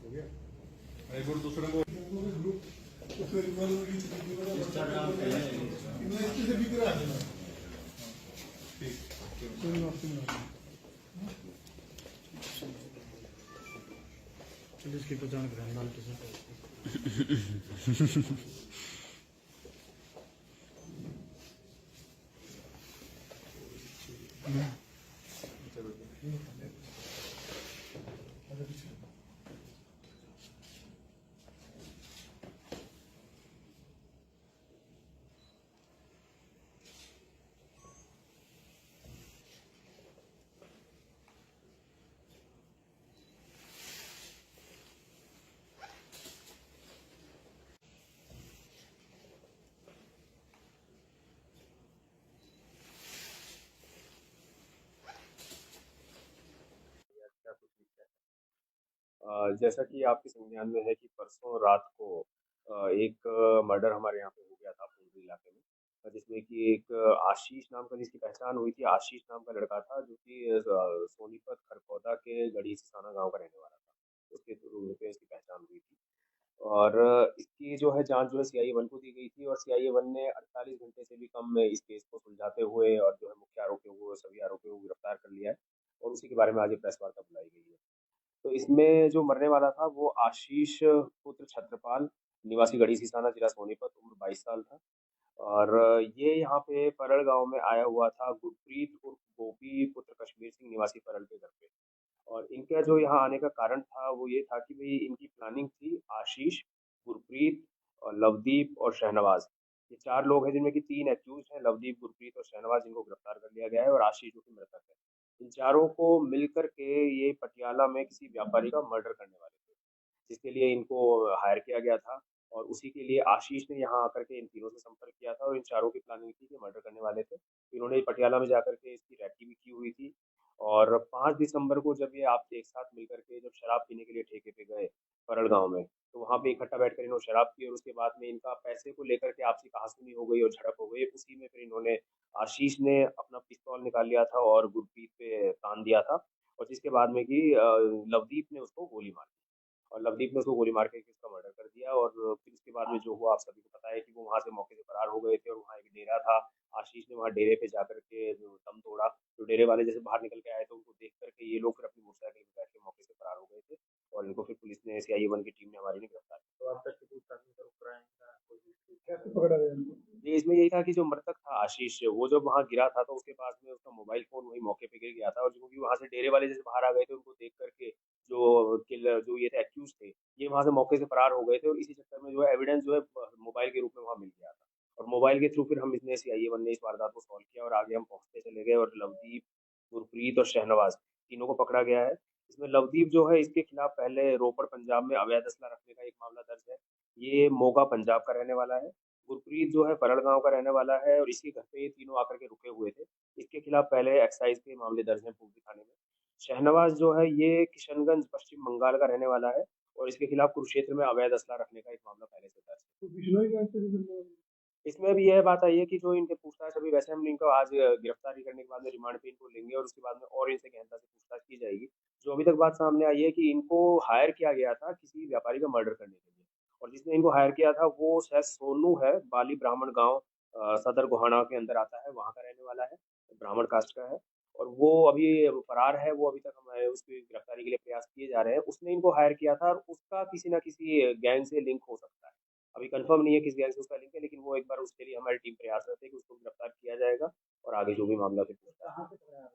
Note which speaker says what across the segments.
Speaker 1: हो गया एक और दूसरे को ग्रुप तो फिर वालों की इंस्टाग्राम पे इनमें इससे भी करा देना ठीक चलिए इसकी पहचान करें नाम किसे
Speaker 2: जैसा कि आपके संज्ञान में है कि परसों रात को एक मर्डर हमारे यहाँ पे हो गया था पूर्वी इलाके में, जिसमें कि एक आशीष नाम का, जिसकी पहचान हुई थी। आशीष नाम का लड़का था जो कि सोनीपत खरकौदा के गढ़ी सिसाना गांव का रहने वाला था। उसके रूप में इसकी पहचान हुई थी और इसकी जो है जांच जो है सीआईए वन को दी गई थी और सीआईए वन ने 48 घंटे से भी कम में इस केस को सुलझाते हुए और जो है मुख्य आरोपियों को, सभी आरोपियों को गिरफ्तार कर लिया है और उसी के बारे में आज ये प्रेस वार्ता बुलाई गई है। तो इसमें जो मरने वाला था वो आशीष पुत्र छत्रपाल, निवासी गढ़ी सिसाना, जिला सोनीपत, उम्र 22 साल था और ये यहाँ पे परल गांव में आया हुआ था गुरप्रीत उर्फ गोपी पुत्र कश्मीर सिंह, निवासी परल के घर पे। और इनका जो यहाँ आने का कारण था वो ये था कि भाई इनकी प्लानिंग थी। आशीष, गुरप्रीत और लवदीप और शहनवाज, ये 4 लोग हैं जिनमें कि 3 एक्यूज हैं, लवदीप, गुरप्रीत और शहनवाज, जिनको गिरफ्तार कर लिया गया है और आशीष जो कि मृतक है। इन चारों को मिलकर के ये पटियाला में किसी व्यापारी का मर्डर करने वाले थे, जिसके लिए इनको हायर किया गया था और उसी के लिए आशीष ने यहाँ आकर के इन तीनों से संपर्क किया था और इन चारों की प्लानिंग थी कि मर्डर करने वाले थे। इन्होंने पटियाला में जाकर के इसकी रैकी भी की हुई थी और 5 दिसंबर को जब ये आप एक साथ मिलकर के जब शराब पीने के लिए ठेके पे गए परल गाँव में, तो वहाँ पे इकट्ठा बैठकर इन्होंने शराब पी और उसके बाद में इनका पैसे को लेकर के आपसी कहासुनी हो गई और झड़प हो गई। उसी में फिर इन्होंने, आशीष ने अपना पिस्तौल निकाल लिया था और गुरप्रीत पे तान दिया था और जिसके बाद में कि लवदीप ने उसको गोली मार दी और लवदीप ने उसको गोली मार के उसका मर्डर कर दिया। और फिर उसके बाद में जो हुआ आप सभी को पता है कि वो वहाँ से मौके से फरार हो गए थे और वहाँ एक डेरा था। आशीष ने वहाँ डेरे पे जाकर के जो दम तोड़ा, तो डेरे वाले जैसे बाहर निकल के आए तो उनको देख करके ये लोग फिर अपनी मोटरसाइकिल पे बैठ के मौके से फरार हो गए थे और इनको फिर पुलिस ने, सीआईए वन की टीम ने हमारी ने गिरफ्तार किया। तो आप तक की पूछताछ में सर क्राइम का कोई
Speaker 1: कैसे पकड़ा गया इनको
Speaker 2: जी, इसमें यही था कि जो मृतक था आशीष, वो जब वहाँ गिरा था तो उसके पास में उसका मोबाइल फ़ोन वहीं मौके पे गिर गया था और क्योंकि वहाँ से डेरे वाले जैसे बाहर आ गए थे, उनको देख कर के जो ये थे एक्यूज़ थे, ये वहाँ से मौके से फरार हो गए थे और इसी चक्कर में जो है एविडेंस जो है मोबाइल के रूप में वहाँ मिल गया था और मोबाइल के थ्रू फिर हम इसने, सीआईए वन ने इस वारदात को सॉल्व किया और आगे हम पहुँचते चले गए और लवदीप, गुरप्रीत और शहनवाज़, तीनों को पकड़ा गया है। इसमें लवदीप जो है, इसके खिलाफ पहले रोपड़ पंजाब में अवैध असला रखने का एक मामला दर्ज है। ये मोगा पंजाब का रहने वाला है। गुरप्रीत जो है परल गाँव का रहने वाला है और इसके घर पे ये तीनों आकर के रुके हुए थे। इसके खिलाफ पहले एक्साइज़ के मामले दर्ज हैं पूर्वी थाने में। शहनवाज़ जो है ये किशनगंज, पश्चिम बंगाल का रहने वाला है और इसके खिलाफ कुरुक्षेत्र में अवैध असला रखने का एक मामला पहले से दर्ज है।
Speaker 1: तो बिश्नोई का ऐसे
Speaker 2: इसमें भी यह बात आई है कि जो इनके पूछताछ, अभी वैसे हम इनको आज गिरफ्तारी करने के बाद में रिमांड पे इनको लेंगे और उसके बाद में और इनसे गहनता से पूछताछ की जाएगी। जो अभी तक बात सामने आई है कि इनको हायर किया गया था किसी व्यापारी का मर्डर करने के लिए और जिसने इनको हायर किया था वो शायद सोनू है, बाली ब्राह्मण गाँव, सदर गोहाना के अंदर आता है, वहाँ का रहने वाला है, ब्राह्मण कास्ट का है और वो अभी फरार है। वो अभी तक हमारे उसकी गिरफ्तारी के लिए प्रयास किए जा रहे हैं। उसने इनको हायर किया था और उसका किसी न किसी गैंग से लिंक हो सकता है। अभी कंफर्म नहीं है किस गैंग से उसका लिंक है, लेकिन वो एक बार उसके लिए हमारी टीम प्रयासरत है कि उसको गिरफ्तार किया जाएगा और आगे जो भी मामला फिर पूछताछ है।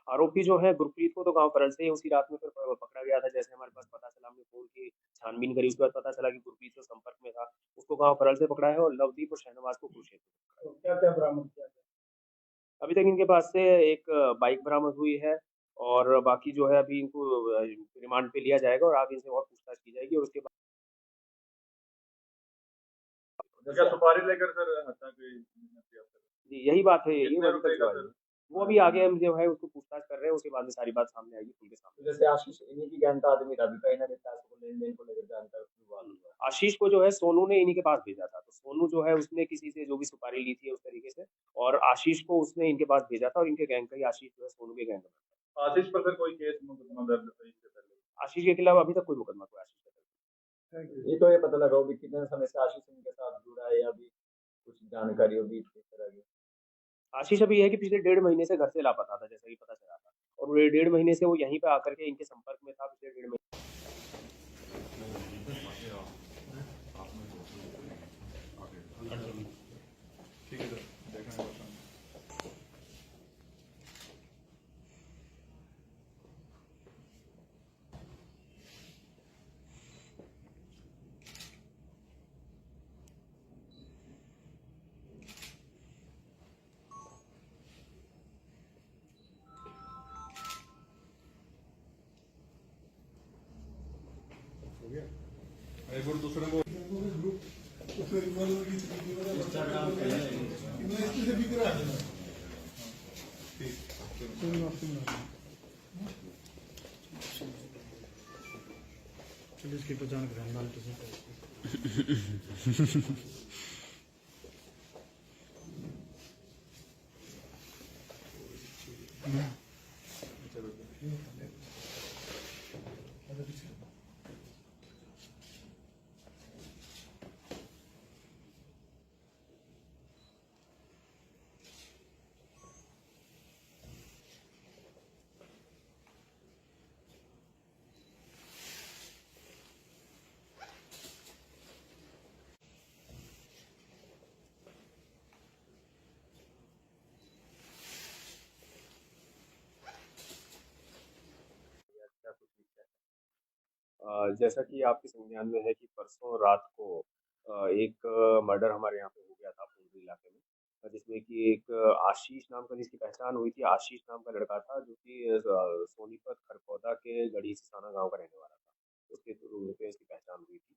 Speaker 2: आरोपी जो है गुरप्रीत को तो गांव परल से ही उसी रात में फिर पकड़ा गया था। जैसे हमारे पास पता चला, हमने फोन की छानबीन करी, उसके बाद पता चला कि गुरप्रीत से संपर्क में था, उसको गांव परल से पकड़ा है और लवदीप और शहनवाज को कुरुक्षेत्र से पकड़ा है।
Speaker 1: क्या क्या बरामद किया गया
Speaker 2: अभी तक इनके पास से एक बाइक बरामद हुई है और बाकी जो है अभी इनको रिमांड पे लिया जाएगा और आगे इनसे और पूछताछ की जाएगी और उसके बाद
Speaker 1: क्या सुपारी लेकर सर हत्या की
Speaker 2: जी, यही बात है, यही
Speaker 1: कितने
Speaker 2: अभी
Speaker 1: रुपए
Speaker 2: तक
Speaker 1: का
Speaker 2: जो है।
Speaker 1: सर?
Speaker 2: वो अभी आगे हम जो है उसको पूछताछ कर रहे हैं, उसके बाद में सारी बात सामने आएगी, खुल के सामने।
Speaker 3: जैसे आशीष इन्हीं की गैंग का आदमी था, अभी कहीं ना कहीं पैसों को लेन देन को लेकर जानकर विवाद हुआ।
Speaker 2: आशीष को जो है सोनू ने इन्हीं के पास भेजा था, तो सोनू जो है उसने किसी से जो भी सुपारी ली थी उस तरीके से और आशीष को उसने इनके पास भेजा था और इनके गैंग का ही आशीष जो है सोनू के गैंग में था।
Speaker 1: आशीष पर सर कोई केस मुकदमा दर्ज है इससे पहले?
Speaker 2: आशीष के खिलाफ अभी तक कोई मुकदमा कोई आशीष का दर्ज
Speaker 1: थैंक यू।
Speaker 3: ये तो ये पता लगा भी कितने समय से आशीष इनके साथ जुड़ा है, या भी कुछ जानकारी होगी इस तरह की?
Speaker 2: आशीष अभी ये है कि पिछले 1.5 महीने से घर से लापता था, जैसा कि पता चला था, और वो 1.5 महीने से वो यहीं पे आकर के इनके संपर्क में था पिछले 1.5 महीने।
Speaker 1: ठीक है सर, देखना है। हो गया। एक बार दूसरे को ग्रुप उसमें इन्वॉल्व की इंस्टाग्राम पे इनमें इसमें से बिक रहा है। ठीक,
Speaker 4: चलिए इसकी पहचान करें लाल टी शर्ट।
Speaker 2: क्या कुछ लिखा है। जैसा कि आपके संज्ञान में है कि परसों रात को एक मर्डर हमारे यहाँ पे हो गया था पुंडरी इलाके में, जिसमें कि एक आशीष नाम का, जिसकी पहचान हुई थी, आशीष नाम का लड़का था जो कि सोनीपत खरपौदा के गढ़ी सिसाना गांव का रहने वाला था। उसके थ्रू पे इसकी पहचान हुई थी,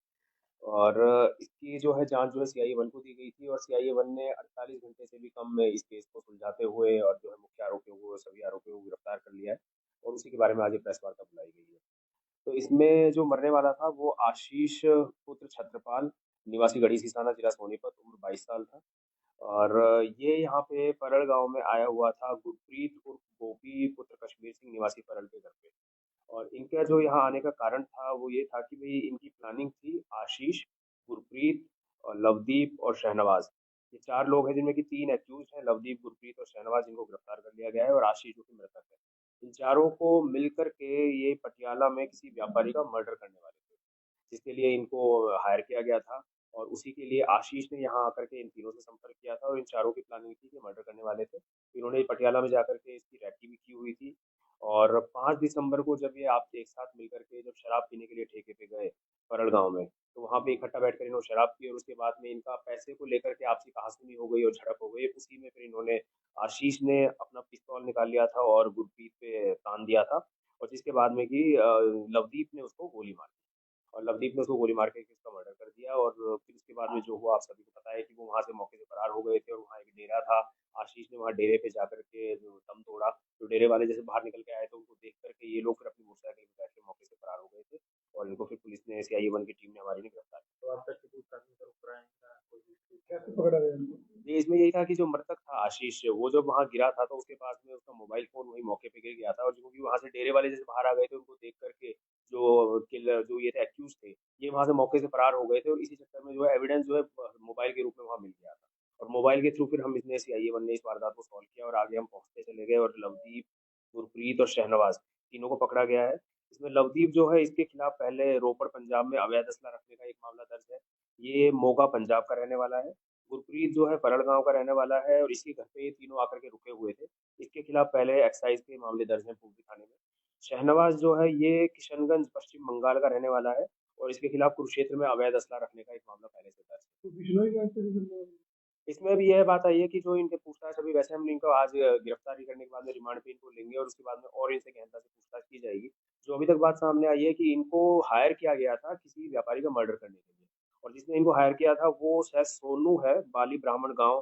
Speaker 2: और इसकी जो है जांच जो है सीआईए वन को दी गई थी, और सीआईए वन ने 48 घंटे से भी कम में इस केस को सुलझाते हुए और जो है मुख्य आरोपियों को, सभी आरोपियों को गिरफ्तार कर लिया है, और उसी के बारे में आज ये प्रेस वार्ता बुलाई गई है। तो इसमें जो मरने वाला था वो आशीष पुत्र छत्रपाल, निवासी गढ़ी सिसाना, जिला सोनीपत, उम्र 22 साल था, और ये यहाँ पे परल गांव में आया हुआ था गुरप्रीत उर्फ गोपी पुत्र कश्मीर सिंह, निवासी परल के घर पे। और इनका जो यहाँ आने का कारण था वो ये था कि भाई इनकी प्लानिंग थी, आशीष, गुरप्रीत और लवदीप और शहनवाज, ये 4 लोग हैं जिनमें कि 3 एक्यूज हैं, लवदीप, गुरप्रीत और शहनवाज, जिनको गिरफ्तार कर लिया गया है, और आशीष जो कि मृतक है। इन चारों को मिलकर के ये पटियाला में किसी व्यापारी का मर्डर करने वाले थे, जिसके लिए इनको हायर किया गया था, और उसी के लिए आशीष ने यहाँ आकर के इन तीनों से संपर्क किया था, और इन चारों की प्लानिंग थी कि मर्डर करने वाले थे। इन्होंने पटियाला में जाकर के इसकी रैकी भी की हुई थी, और 5 दिसंबर को जब ये आप एक साथ मिलकर के जब शराब पीने के लिए ठेके पे गए परल गाँव में, तो वहाँ पे इकट्ठा बैठकर इन्होंने शराब पी, और उसके बाद में इनका पैसे को लेकर के आपसी कहासुनी हो गई और झड़प हो गई। उसी में फिर इन्होंने, आशीष ने अपना पिस्तौल निकाल लिया था और गुरप्रीत पे तान दिया था, और जिसके बाद में कि लवदीप ने उसको गोली मार दी, और लवदीप ने उसको गोली मार के उसका मर्डर कर दिया। और फिर उसके बाद में जो हुआ आप सभी को पता है कि वो वहाँ से मौके से फरार हो गए थे, और वहाँ एक डेरा था, आशीष ने वहाँ डेरे पे जाकर के जो दम तोड़ा, तो डेरे वाले जैसे बाहर निकल के आए तो उनको देख करके ये लोग फिर अपनी मोटरसाइकिल पे बैठ के मौके से फरार हो गए थे, और इनको फिर पुलिस ने, सीआईए वन की टीम ने हमारी ने गिरफ्तार किया।
Speaker 3: तो अब तक की पूछताछ में क्राइम का कोई
Speaker 1: कैसे पकड़ा गया इनको?
Speaker 2: ये इसमें यही था कि जो मृतक था आशीष, वो जब वहाँ गिरा था तो उसके पास में उसका मोबाइल फ़ोन वहीं मौके पे गिर गया था, और क्योंकि वहाँ से डेरे वाले जैसे बाहर आ गए थे, उनको देख करके जो किलर, जो ये थे एक्यूज़ थे, ये वहाँ से मौके से फरार हो गए थे, और इसी चक्कर में जो है एविडेंस जो है मोबाइल के रूप में वहाँ मिल गया था, और मोबाइल के थ्रू फिर हम इसने सीआईए वन ने इस वारदात को सॉल्व किया, और आगे हम पहुँचते चले गए, और लवदीप, गुरप्रीत और शहनवाज, तीनों को पकड़ा गया है। इसमें लवदीप जो है, इसके खिलाफ पहले रोपड़ पंजाब में अवैध असला रखने का एक मामला दर्ज है। ये मोगा पंजाब का रहने वाला है। गुरप्रीत जो है परल गाँव का रहने वाला है, और इसके घर पे ये तीनों आकर के रुके हुए थे। इसके खिलाफ पहले एक्साइज के मामले दर्ज हैं पूर्वी थाने में। शहनवाज जो है ये किशनगंज पश्चिम बंगाल का रहने वाला है, और इसके खिलाफ कुरुक्षेत्र में अवैध असला रखने का एक मामला पहले से दर्ज है।
Speaker 1: तो बिश्नोई गैंग से भी
Speaker 2: इसमें भी यह बात आई है कि जो इनके पूछताछ, अभी वैसे हम इनको आज गिरफ्तारी करने के बाद में रिमांड पे इनको लेंगे, और उसके बाद में और इनसे गहनता से पूछताछ की जाएगी। जो अभी तक बात सामने आई है कि इनको हायर किया गया था किसी व्यापारी का मर्डर करने के लिए, और जिसने इनको हायर किया था वो शायद सोनू है, बाली ब्राह्मण गाँव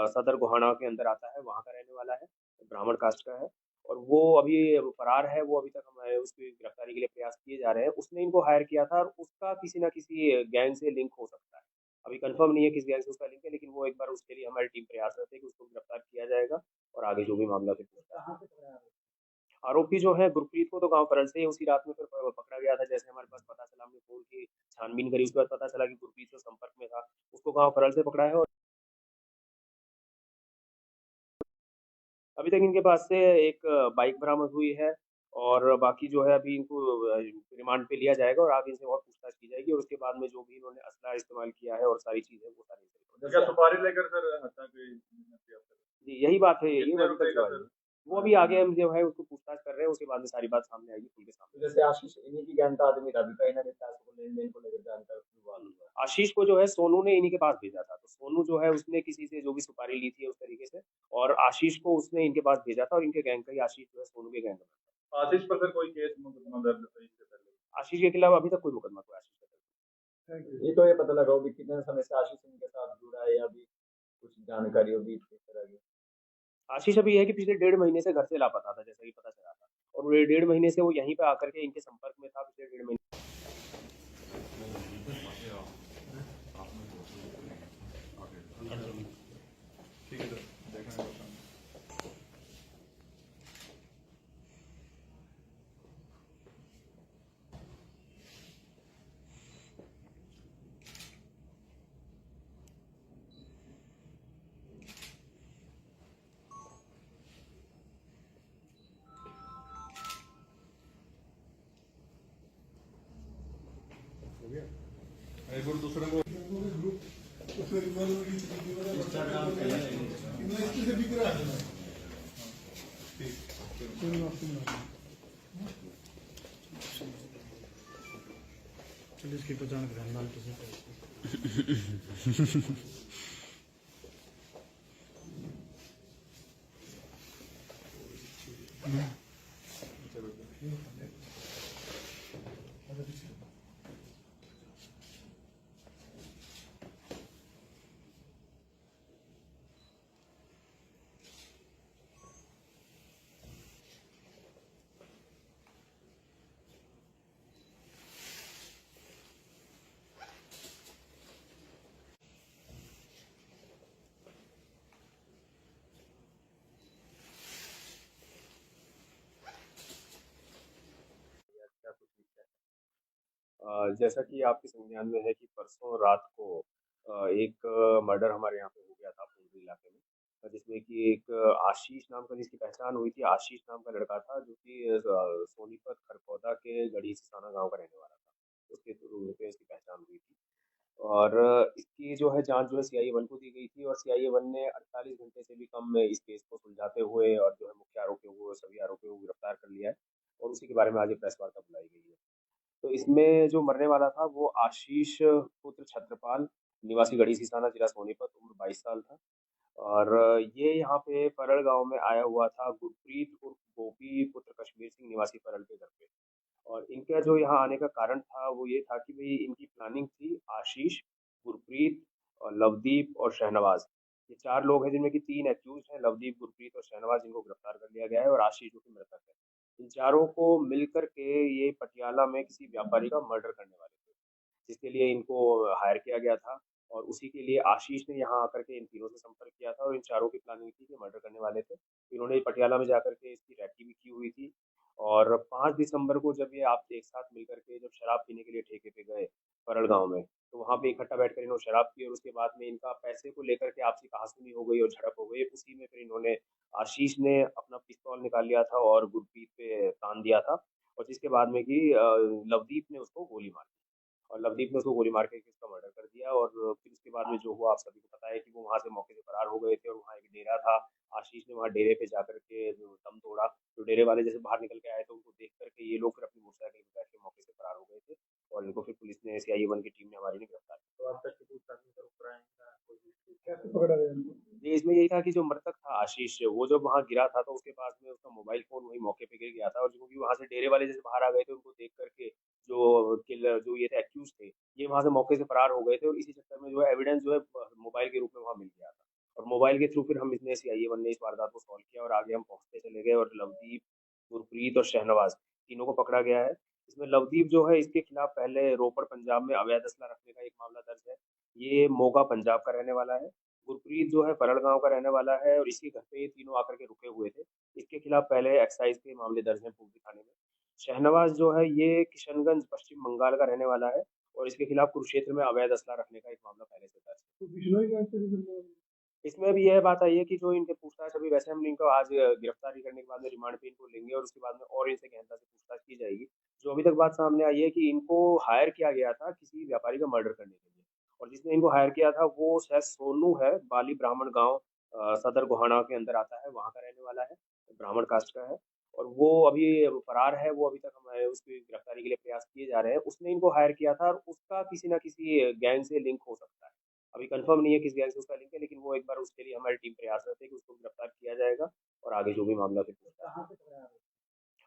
Speaker 2: सदर गोहाना के अंदर आता है, वहाँ का रहने वाला है, ब्राह्मण कास्ट का है, और वो अभी फरार है। वो अभी तक हमारे उसकी गिरफ्तारी के लिए प्रयास किए जा रहे हैं। उसने इनको हायर किया था, और उसका किसी न किसी गैंग से लिंक हो सकता है। अभी कंफर्म नहीं है किस गैंग से उसका लिंक है, लेकिन वो एक बार उसके लिए हमारी टीम प्रयासरत है कि उसको गिरफ्तार किया जाएगा, और आगे जो भी मामला फिर पूछता है। आरोपी जो है गुरप्रीत को तो गाँव परल से ही उसी रात में फिर पकड़ा गया था। जैसे हमारे पास पता चला, हमने फ़ोन की छानबीन करी, उसके बाद पता चला कि गुरप्रीत से संपर्क में था। उसको गाँव परल से पकड़ा है और अभी तक इनके पास से एक बाइक बरामद हुई है और बाकी जो है अभी इनको रिमांड पे लिया जाएगा और आगे इनसे और पूछताछ की जाएगी और उसके बाद में जो भी इन्होंने असला इस्तेमाल किया है और सारी चीज़ें वो सारी
Speaker 3: क्या सुपारी लेकर सर हत्या की
Speaker 2: जी, यही बात है, ये
Speaker 3: कितने
Speaker 2: अभी
Speaker 3: रुपए
Speaker 2: तक जो
Speaker 3: का
Speaker 2: है
Speaker 3: सर?
Speaker 2: वो अभी आगे हम जो है उसको पूछताछ कर रहे हैं, उसके बाद में सारी बात सामने आएगी, खुल के सामने।
Speaker 3: जैसे आशीष इन्हीं की गैंग का आदमी था, अभी कहीं ना कहीं पैसों को लेन देन को लेकर जानकर विवाद हुआ।
Speaker 2: आशीष को जो है सोनू ने इन्हीं के पास भेजा था, तो सोनू जो है उसने किसी से जो भी सुपारी ली थी उस तरीके से और आशीष को उसने इनके पास भेजा था और इनके गैंग का ही आशीष जो है सोनू के गैंग का था।
Speaker 3: आशीष पर सर कोई केस मुकदमा दर्ज है इससे पहले?
Speaker 2: आशीष के खिलाफ अभी तक कोई मुकदमा कोई आशीष का दर्ज
Speaker 1: थैंक यू।
Speaker 3: ये तो ये पता लगा भी कितने समय से आशीष इनके साथ जुड़ा है या भी कुछ जानकारी होगी इस तरह की?
Speaker 2: आशीष अभी ये है कि पिछले 1.5 महीने से घर से लापता था, जैसा कि पता चला था और वो 1.5 महीने से वो यहीं पे आकर के इनके संपर्क में था पिछले 1.5 महीने।
Speaker 1: ठीक है सर, देखना है। हो गया? एक और दूसरे को ग्रुप उसमें इन्वॉल्व इंस्टाग्राम पे इनमें से बिक रहा है। ठीक,
Speaker 4: चलिए इसकी पहचान करें लाल टी शर्ट
Speaker 2: क्या कुछ लिखा है। जैसा कि आपके संज्ञान में है कि परसों रात को एक मर्डर हमारे यहाँ पे हो गया था पुंडी इलाके में, जिसमें कि एक आशीष नाम का, जिसकी पहचान हुई थी, आशीष नाम का लड़का था जो कि सोनीपत खरकौदा के गढ़ी सिसाना गांव का रहने वाला था। उसके थ्रू पे इसकी पहचान हुई थी और इसकी जो है जांच जो है सीआईए 1 को दी गई थी और सीआईए 1 ने 48 घंटे से भी कम में इस केस को सुलझाते हुए और जो है मुख्य आरोपियों को, सभी आरोपियों को गिरफ्तार कर लिया है और उसी के बारे में आज ये प्रेस वार्ता बुलाई गई है। तो इसमें जो मरने वाला था वो आशीष पुत्र छत्रपाल, निवासी गढ़ी सिसाना, जिला सोनीपत, उम्र 22 साल था और ये यहाँ पे परल गांव में आया हुआ था गुरप्रीत उर्फ गोपी पुत्र कश्मीर सिंह, निवासी परल के घर पे। और इनका जो यहाँ आने का कारण था वो ये था कि भाई इनकी प्लानिंग थी, आशीष, गुरप्रीत और लवदीप और शहनवाज, ये 4 लोग हैं जिनमें कि 3 एक्यूज़ हैं, लवदीप, गुरप्रीत और शहनवाज, जिनको गिरफ्तार कर लिया गया है और आशीष जो कि मृतक है। इन चारों को मिलकर के ये पटियाला में किसी व्यापारी का मर्डर करने वाले थे, जिसके लिए इनको हायर किया गया था और उसी के लिए आशीष ने यहाँ आकर के इन तीनों से संपर्क किया था और इन चारों की प्लानिंग थी कि मर्डर करने वाले थे। इन्होंने पटियाला में जाकर के इसकी रेकी भी की हुई थी और 5 दिसंबर को जब ये आप एक साथ मिलकर के जब शराब पीने के लिए ठेके पे गए परल गाँव में, तो वहाँ पे इकट्ठा बैठकर इन्होंने शराब पी और उसके बाद में इनका पैसे को लेकर के आपसी कहासुनी हो गई और झड़प हो गई। उसी में फिर इन्होंने, आशीष ने अपना पिस्तौल निकाल लिया था और गुरप्रीत पे तान दिया था और जिसके बाद में कि लवदीप ने उसको गोली मार दी और लवदीप ने उसको गोली मार के उसका मर्डर कर दिया और फिर उसके बाद में जो हुआ आप सभी को पता है कि वो वहाँ से मौके से फरार हो गए थे और वहाँ एक डेरा था। आशीष ने वहाँ डेरे पे जाकर के जो दम तोड़ा, तो डेरे वाले जैसे बाहर निकल के आए तो उनको देख कर के ये लोग फिर अपनी मोटरसाइकिल पे बैठ के मौके से फरार हो गए थे और इनको फिर पुलिस ने, सीआईए 1 की टीम ने हमारी ने गिरफ्तार किया।
Speaker 3: तो अब तक की पूछताछ में सर क्राइम का कोई
Speaker 1: कैसे पकड़ा गया इनको?
Speaker 2: जी, इसमें यही था कि जो मृतक था आशीष, वो जब वहाँ गिरा था तो उसके पास में उसका मोबाइल फ़ोन वहीं मौके पे गिर गया था और क्योंकि वहाँ से डेरे वाले जैसे बाहर आ गए थे, उनको देख कर के जो किलर जो ये थे एक्यूज़ थे, ये वहाँ से मौके से फरार हो गए थे और इसी चक्कर में जो है एविडेंस जो है मोबाइल के रूप में वहाँ मिल गया था और मोबाइल के थ्रू फिर हम इसने सीआईए 1 ने इस वारदात को सॉल्व किया और आगे हम पहुँचते चले गए और लवदीप, गुरप्रीत और शहनवाज, तीनों को पकड़ा गया है। इसमें लवदीप जो है, इसके खिलाफ पहले रोपड़ पंजाब में अवैध असला रखने का एक मामला दर्ज है। ये मोगा पंजाब का रहने वाला है गुरप्रीत जो है परड़ गांव का रहने वाला है और इसके घर पे ये तीनों आकर के रुके हुए थे। इसके खिलाफ पहले एक्साइज के मामले दर्ज हैं पूर्वी थाने में। शहनवाज जो है ये किशनगंज पश्चिम बंगाल का रहने वाला है और इसके खिलाफ कुरुक्षेत्र में अवैध असला रखने का एक मामला पहले से दर्ज है।
Speaker 1: तो बिश्नोई का ऐसे रिजल्ट हुआ।
Speaker 2: इसमें भी यह बात आई है कि जो इनके पूछताछ अभी वैसे हम इनको आज गिरफ्तारी करने के बाद में रिमांड पे इनको लेंगे और उसके बाद में और इनसे गहनता से पूछताछ की जाएगी। जो अभी तक बात सामने आई है कि इनको हायर किया गया था किसी व्यापारी का मर्डर करने के लिए और जिसने इनको हायर किया था वो शायद सोनू है, बाली ब्राह्मण गाँव सदर गोहाना के अंदर आता है, वहाँ का रहने वाला है, ब्राह्मण कास्ट का है और वो अभी फरार है। वो अभी तक हमारे उसकी गिरफ्तारी के लिए प्रयास किए जा रहे हैं। उसने इनको हायर किया था और उसका किसी न किसी गैंग से लिंक हो सकता है। अभी कंफर्म नहीं है किस गैंग से उसका लिंक है, लेकिन वो एक बार उसके लिए हमारी टीम प्रयासरत है कि उसको गिरफ्तार किया जाएगा और आगे जो भी मामला फिर पूछताछ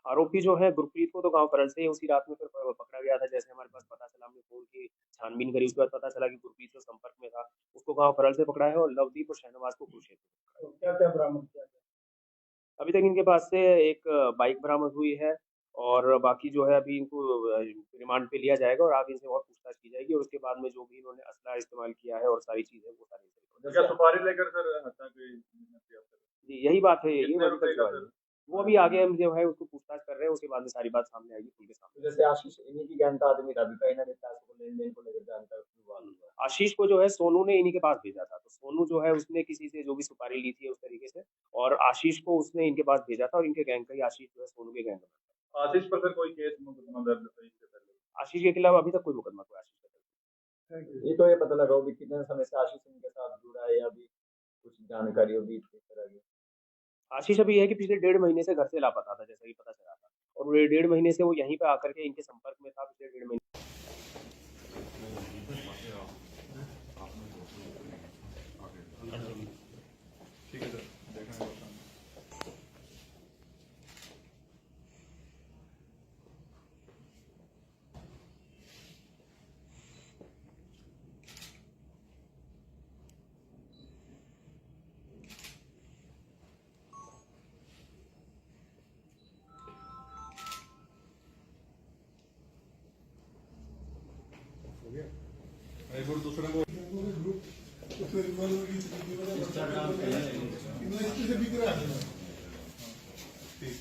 Speaker 2: आरोपी जो है गुरप्रीत को तो गांव करल से ही उसी रात में फिर पकड़ा गया था। जैसे हमारे पास पता चला, हमने फोन की छानबीन करी, उसके बाद पता चला कि गुरप्रीत से संपर्क में था, उसको गांव करल से पकड़ा है और लवदीप और शहनवाज को कुरुक्षेत्र से पकड़ा है।
Speaker 3: क्या क्या बरामद किया गया?
Speaker 2: अभी तक इनके पास से एक बाइक बरामद हुई है और बाकी जो है अभी इनको रिमांड पे लिया जाएगा और आगे इनसे और पूछताछ की जाएगी और उसके बाद में जो भी इन्होंने असला इस्तेमाल किया है और सारी चीजें वो सारी
Speaker 5: क्या सुपारी लेकर सर हत्या की?
Speaker 2: जी यही बात है, यही
Speaker 5: कितने
Speaker 2: अभी
Speaker 5: रुपए
Speaker 2: तक जो
Speaker 5: का
Speaker 2: है
Speaker 5: सर?
Speaker 2: वो अभी आगे हम जो है उसको पूछताछ कर रहे हैं, उसके बाद में सारी बात सामने आएगी, खुल के सामने।
Speaker 3: जैसे आशीष इन्हीं की गहनता आदमी था, अभी कहीं ना कहीं पैसों को लेन देन को लेकर जानकर विवाद हुआ।
Speaker 2: आशीष को जो है सोनू ने इन्हीं के पास भेजा था, तो सोनू जो है उसने किसी से जो भी सुपारी ली थी उस तरीके से और आशीष को उसने इनके पास भेजा था और इनके गैंग का ही आशीष जो है सोनू के गैंग का।
Speaker 5: आशीष पर सर कोई केस मुकदमा दर्ज है इससे पहले?
Speaker 2: आशीष के खिलाफ अभी तक कोई मुकदमा कोई आशीष का दर्ज
Speaker 1: थैंक यू।
Speaker 3: ये तो ये पता लगा भी कितने समय से आशीष इनके साथ जुड़ा है या अभी कुछ जानकारी होगी इस तरह की?
Speaker 2: आशीष अभी है कि पिछले 1.5 महीने से घर से लापता था, जैसा कि पता चला था और वो 1.5 महीने से वो यहीं पे आकर के इनके संपर्क में था पिछले 1.5 महीने।
Speaker 1: ठीक है सर, देखना है। हो गया। एक बार दूसरे को ग्रुप उसमें रिवॉल्वर की इंस्टाग्राम पे इनमें से बिक रहा है। ठीक।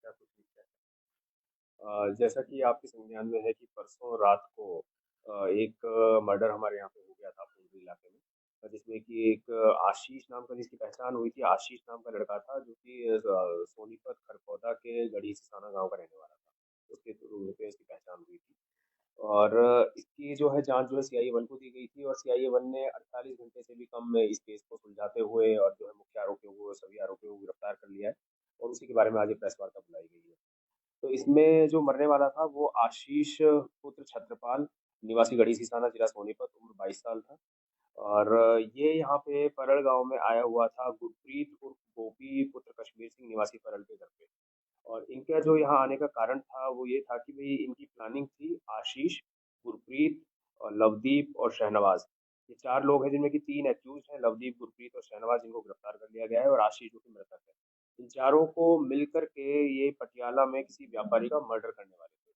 Speaker 2: क्या कुछ नहीं कहता। जैसा कि आपके संज्ञान में है कि परसों रात को एक मर्डर हमारे यहाँ पे हो गया था पूर्वी इलाके में, जिसमें कि एक आशीष नाम का जिसकी पहचान हुई थी। आशीष नाम का लड़का था जो कि सोनीपत खरपौदा के गढ़ी सिसाना गांव का रहने वाला था। उसके थ्रू पे इसकी पहचान हुई थी और इसकी जो है जांच जो है सीआईए 1 को दी गई थी और सीआईए 1 ने 48 घंटे से भी कम में इस केस को सुलझाते हुए और जो है मुख्य आरोपियों को, सभी आरोपियों को गिरफ्तार कर लिया है और उसी के बारे में आज ये प्रेस वार्ता बुलाई गई है। तो इसमें जो मरने वाला था वो आशीष पुत्र छत्रपाल, निवासी गढ़ी सिसाना, जिला सोनीपत, उम्र 22 साल था और ये यहाँ पे परड़ गांव में आया हुआ था गुरप्रीत उर्फ गोपी पुत्र कश्मीर सिंह, निवासी परड़ के घर पे। और इनका जो यहाँ आने का कारण था वो ये था कि भाई इनकी प्लानिंग थी आशीष, गुरप्रीत और लवदीप और शहनवाज, ये 4 लोग हैं जिनमें कि 3 एक्यूज हैं, लवदीप, गुरप्रीत और शहनवाज, जिनको गिरफ्तार कर लिया गया है और आशीष जो कि मृतक है। इन चारों को मिलकर के ये पटियाला में किसी व्यापारी का मर्डर करने वाले थे,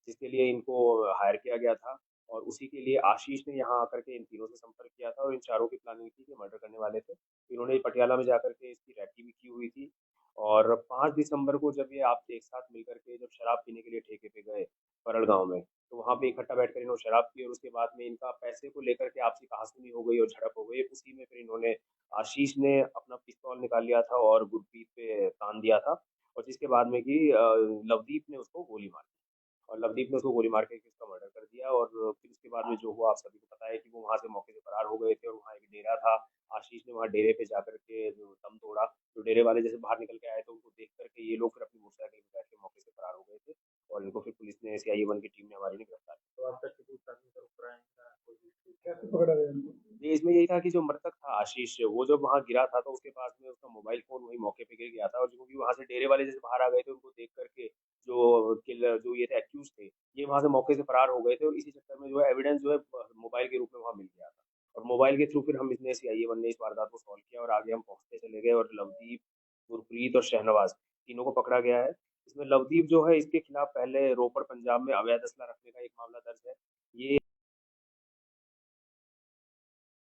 Speaker 2: जिसके लिए इनको हायर किया गया था और उसी के लिए आशीष ने यहाँ आकर के इन तीनों से संपर्क किया था और इन चारों की प्लानिंग थी कि मर्डर करने वाले थे। इन्होंने पटियाला में जाकर के इसकी रैकी भी की हुई थी और 5 दिसंबर को जब ये आप एक साथ मिलकर के जब शराब पीने के लिए ठेके पे गए परड़ गाँव में, तो वहाँ पे इकट्ठा बैठकर इन्होंने शराब पी और उसके बाद में इनका पैसे को लेकर के आपसी कहासुनी हो गई और झड़प हो गई। उसी में फिर इन्होंने, आशीष ने अपना पिस्तौल निकाल लिया था और गुरप्रीत पे तान दिया था और जिसके बाद में कि लवदीप ने उसको गोली मार दी और लवदीप ने उसको गोली मार के उसका मर्डर कर दिया और फिर उसके बाद में जो हुआ आप सभी को पता है कि वो वहाँ से मौके से फरार हो गए थे और वहाँ एक डेरा था। आशीष ने वहाँ डेरे पे जाकर के दम तोड़ा, तो डेरे वाले जैसे बाहर निकल के आए तो उनको CIA-1 की टीम ने हमारी ने गिरफ्तार किया।
Speaker 3: तो अब तक की पूछताछ में सर क्राइम का कोई
Speaker 1: कैसे पकड़ा गया इनको?
Speaker 2: जी, इसमें यही था कि जो मृतक था आशीष, वो जब वहाँ गिरा था तो उसके पास में उसका मोबाइल फ़ोन वहीं मौके पे गिर गया था और क्योंकि वहाँ से डेरे वाले जैसे बाहर आ गए थे उनको देख कर के जो ये थे एक्यूज़ थे, ये वहाँ से मौके से फरार हो गए थे और इसी चक्कर में जो है एविडेंस जो है मोबाइल के रूप में वहाँ मिल गया था। और मोबाइल के थ्रू फिर हम इसने CIA-1 ने इस वारदात को सॉल्व किया और आगे हम पहुँचते चले गए और लवदीप, गुरप्रीत और शहनवाज़ तीनों को पकड़ा गया है। इसमें लवदीप जो है इसके खिलाफ पहले रोपड़ पंजाब में अवैध असला रखने का एक मामला दर्ज है। ये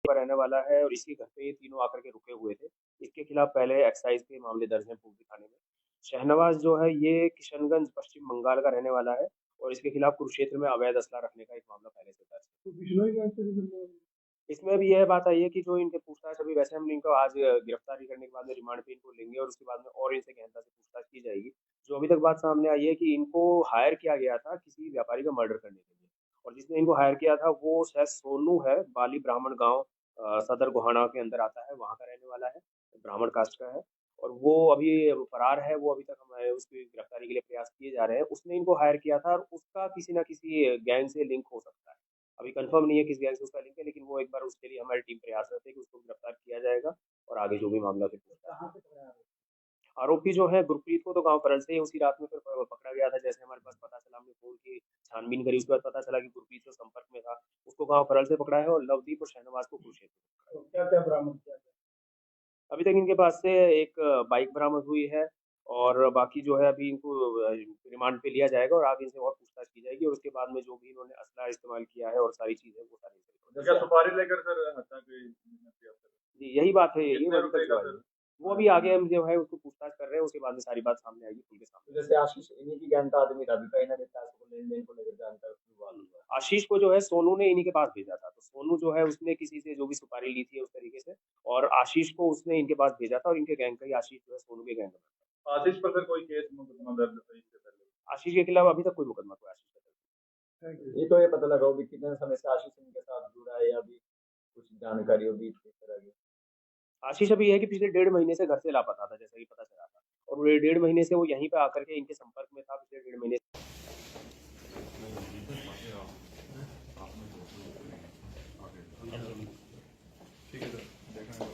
Speaker 2: का रहने वाला है और इसके घर पे ये तीनों आकर के रुके हुए थे। इसके खिलाफ पहले एक्साइज़ के मामले दर्ज हैं पूर्वी थाने में। शहनवाज़ जो है ये किशनगंज पश्चिम बंगाल का रहने वाला है और इसके खिलाफ कुरुक्षेत्र में अवैध असला रखने का एक मामला पहले से दर्ज है।
Speaker 1: तो बिश्नोई गैंग से भी जुड़े हैं।
Speaker 2: इसमें भी यह बात आई है कि जो इनके पूछताछ अभी वैसे हम इनको आज गिरफ्तारी करने के बाद में रिमांड पे इनको लेंगे और उसके बाद में और इनसे गहनता से पूछताछ की जाएगी। जो अभी तक बात सामने आई है कि इनको हायर किया गया था किसी व्यापारी का मर्डर करने के लिए और जिसने इनको हायर किया था वो शायद सोनू है, बाली ब्राह्मण गाँव सदर गोहाना के अंदर आता है, वहाँ का रहने वाला है, ब्राह्मण कास्ट का है और वो अभी फरार है, वो अभी तक हमारे उसकी गिरफ्तारी के लिए प्रयास किए जा रहे हैं। उसने इनको हायर किया था और उसका किसी न किसी गैंग से लिंक हो सकता है। अभी कंफर्म नहीं है किस गैंग से उसका लिंक है, लेकिन वो एक बार उसके लिए हमारी टीम प्रयासरत है कि उसको गिरफ्तार किया जाएगा और आगे जो भी मामला फिर पूछताछ आरोपी जो है गुरप्रीत को तो गाँव परल से ही उसी रात में फिर पकड़ा गया था। जैसे हमारे पास पता चला, हमने फ़ोन की छानबीन करी, उसके बाद पता चला कि गुरप्रीत से संपर्क में था। उसको गाँव परल से पकड़ा है और लवदीप और शहनवाज़ को कुरुक्षेत्र से पकड़ा है।
Speaker 1: तो क्या क्या बरामद किया गया?
Speaker 2: अभी तक इनके पास से एक बाइक बरामद हुई है और बाकी जो है अभी इनको रिमांड पे लिया जाएगा और आगे इनसे और पूछताछ की जाएगी और उसके बाद में जो भी इन्होंने असला इस्तेमाल किया है और सारी चीज़ें वो सारी
Speaker 5: क्या सुपारी लेकर सर हत्या की
Speaker 2: जी, यही बात है, यही
Speaker 5: कितने
Speaker 2: अभी
Speaker 5: रुपए
Speaker 2: तक जो
Speaker 5: का
Speaker 2: है।
Speaker 5: सर?
Speaker 2: वो अभी आगे हम जो है उसको पूछताछ कर रहे हैं, उसके बाद में सारी बात सामने आएगी, खुल के सामने।
Speaker 3: जैसे आशीष इन्हीं की गैंग का आदमी था, अभी कहीं ना कहीं पैसे को लेन देन को लेकर जानकर विवाद हुआ।
Speaker 2: आशीष को जो है सोनू ने इन्हीं के पास भेजा था, तो सोनू जो है उसने किसी से जो भी सुपारी ली थी उस तरीके से और आशीष को उसने इनके पास भेजा था और इनके गैंग का ही आशीष जो है सोनू के गैंग का था।
Speaker 5: आशीष पर सर कोई केस मुकदमा दर्ज है इससे पहले?
Speaker 2: आशीष के खिलाफ अभी तक कोई मुकदमा कोई आशीष का दर्ज
Speaker 1: थैंक यू।
Speaker 3: ये तो ये पता लगा हो भी कितने समय से आशीष इनके साथ जुड़ा है या अभी कुछ जानकारी होगी इस तरह की।
Speaker 2: आशीष अभी ये है कि पिछले 1.5 महीने से घर से लापता था, जैसा कि पता चला था और वो 1.5 महीने से वो यहीं पे आकर के इनके संपर्क में था पिछले 1.5 महीने
Speaker 1: ठीक है सर, देखना है।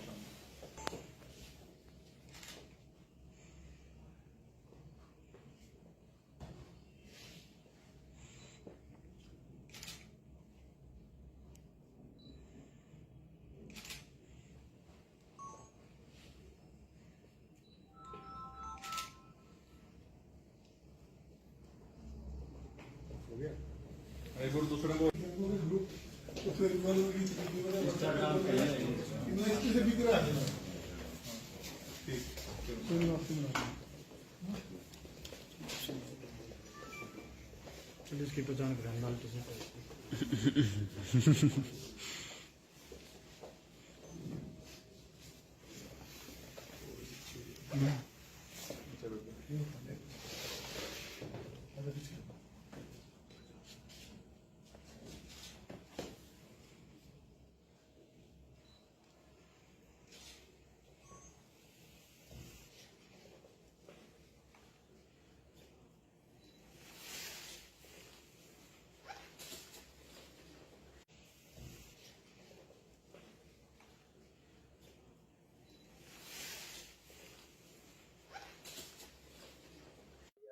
Speaker 1: हो गया? एक और दूसरे को ग्रुप उसमें रिवॉल्वर की स्थिति में इंस्टाग्राम पे इनमें इसकी से बिक रहा है। ठीक,
Speaker 4: चलिए इसकी पहचान करें लाल टी शर्ट।